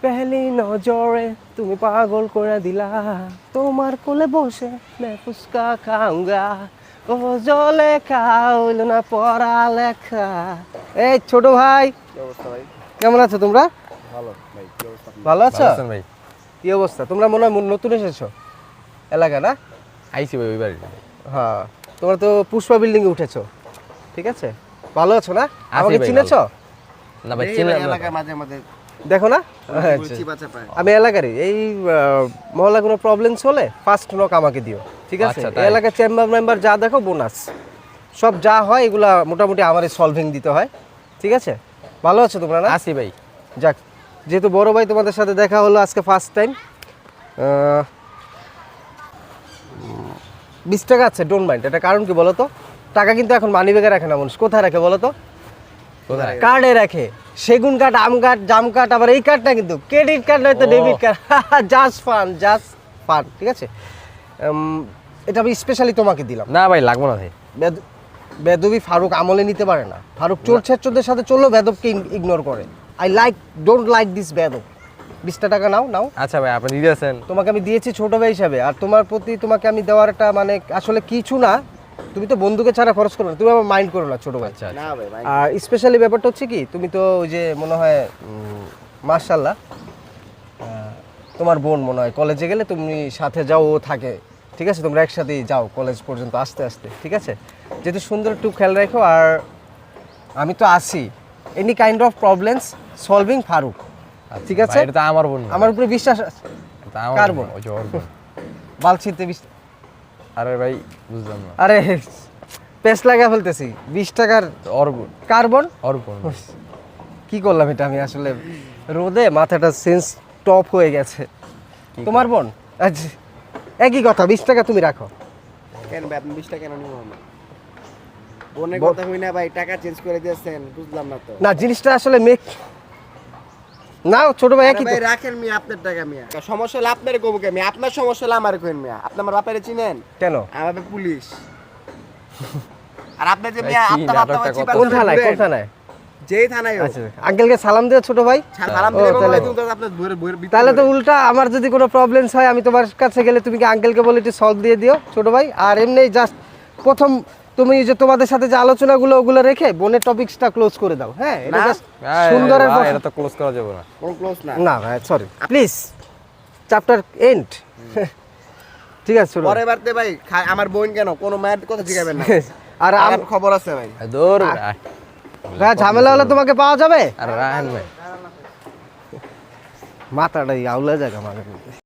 পেহলি নজরে তুমি পাগল করে দিলা, তোমার কোলে বসে मैं ফুচকা খাউঙ্গা, ও জলে খাওইল না পড়ালেখা। এই ছোট ভাই, কি অবস্থা ভাই? কেমন আছো তোমরা? ভালো ভাই, কি অবস্থা? ভালো আছো? ভালো আছেন ভাই? কি অবস্থা? তোমরা মনে হয় নতুন এসেছো এলাকা না? আইসি ভাই ওই বাড়ি। হ্যাঁ, তোমরা তো পুষ্পা বিল্ডিং এ উঠেছো, ঠিক আছে? ভালো আছো না? আছি আমাকে ভাই, চিনেছো? না ভাই এই চিনলাম না। এলাকায় মাঝে মাঝে দেখো না, চিবাচা পায়। আমি এলাকারই। এই মহল্লা কোনো প্রবলেমস হলে ফার্স্ট নক আমাকে দিও, ঠিক আছে? আচ্ছা, এই তাই। এলাকার চেম্বার মেম্বার যা দেখো বোনাস, সব যা হয় এগুলা মোটামুটি আমারই সলভিং দিতে হয়, ঠিক আছে? ভালো আছো তোমরা না? আসি ভাই। যাক, যেহেতু বড় ভাই তোমাদের সাথে দেখা হলো আজকে ফার্স্ট টাইম, 20 টাকা আছে, ডোন্ট মাইন্ড। এটা কারণ কি বলো তো? টাকা কিন্তু এখন মানি ব্যাগে রাখে না মানুষ, কোথায় রাখে বলো তো? কোথায়? কার্ডে রাখে। সেগুন কার্ড, আম কার্ড, জাম কার্ড, আবার এই কার্ডটা কিন্তু ক্রেডিট কার্ড নয়তো ও। Debit card. জাস্ট ফান, ঠিক আছে? এটা আমি স্পেশালি তোমাকে দিলাম। না ভাই লাগবো না ভাই। বেদবি ফারুক আমলে নিতে পারে না। ফারুক চোর ছেচোরদের সাথে চললেও বেদবকে ইগনোর করে। ডোন্ট লাইক দিস বেদব। 20 টাকা নাও। আচ্ছা ভাই আপনি দিয়েছেন। তোমাকে আমি দিয়েছি ছোট ভাই হিসাবে, আর তোমার প্রতি তোমাকে আমি দেওয়ার একটা মানে আসলে কিছু না, তুমি তো বন্ধুকে ছাড়া খরচ করো না, তুমি আমার মাইন্ড করো না ছোট ভাই। আচ্ছা না ভাই ভাই, আর স্পেশালি ব্যাপারটা হচ্ছে কি, তুমি তো ওই যে মনে হয় মাশাআল্লাহ, তোমার বোন মনে হয় কলেজে গেলে তুমি সাথে যাও, ও থাকে, ঠিক আছে? তোমরা একসাথেই যাও কলেজ পর্যন্ত আস্তে আস্তে, ঠিক আছে? যেহেতু সুন্দর একটু খেয়াল রাখো। আর আমি তো আসি, any kind of problems solving Farooq, ঠিক আছে? ভাই, এটা তো আমার বোন না। আমার উপরে বিশ্বাস আছে। এটা আমার কার বোন? বোন? ওই যে ওর বোন। বালছিতে আরে ভাই বুঝলাম না। আরে পেস লাগা ফেলতেছি। 20 টাকার ওর বোন। কার্বন ওর বোন। কি করলাম এটা আমি আসলে, রোদে মাথাটা সেন্স টপ হয়ে গেছে। তোমার বোন? আচ্ছা, একই কথা, 20 টাকা তুমি রাখো। কেন ভাই আপনি 20 টাকা কেন নিব না? বোনের কথা হই না ভাই, টাকা চেঞ্জ করে দিয়েছেন, বুঝলাম না তো। না, জিনিসটা আসলে না ছোট ভাই, আরে একই ভাই তো। রাখেন মিয়া আপনার টাকা মিয়া। সমস্যা হলে আপনার কবুকে মিয়া, আপনার সমস্যা হলে আমার কইন মিয়া। আপনি আমার বাপারে চিনেন? কেন? আমার বাবা পুলিশ। আর আপনি যে ভাই, মিয়া কি আপনার বাবা নাটকটা চিপা কত? কোন থানায়? কোন থানায়? যেই থানায় হোক। আচ্ছা, আঙ্কেলকে সালাম দিও ছোট ভাই। সালাম ও, দিলে বাবা তাহলে- তুমি তো আপনার বইয়ের ভিতরে। তাহলে তো উল্টা, আমার যদি কোনো প্রবলেমস হয় আমি তোমার কাছে গেলে তুমি কি আঙ্কেলকে বলে একটু সলভ দিয়ে দিও ছোট ভাই। আর এমনি জাস্ট প্রথম তুমি যে তোমাদের সাথে যে আলোচনাগুলো ওগুলো রেখে বোনের টপিকসটা ক্লোজ করে দাও। হ্যাঁ, এটা না। জাস্ট ভাই, সুন্দরের ভাই, কথা। এটা তো ক্লোজ করা যাবে না। কোন ক্লোজ না। না ভাই, সরি, প্লিজ চ্যাপ্টার এন্ড। ঠিক আছে ছোট ভাই। পরে বারতে ভাই আমার বোন কেন কোন মায়ের কথা জিগাবেন না। আর আর খবর আছে ভাই। দূর ভাই, ঝামেলা হলে তোমাকে পাওয়া যাবে। আর রাহেন ভাই। মাথাটাই আউলা জায়গা মাঝে মধ্যে।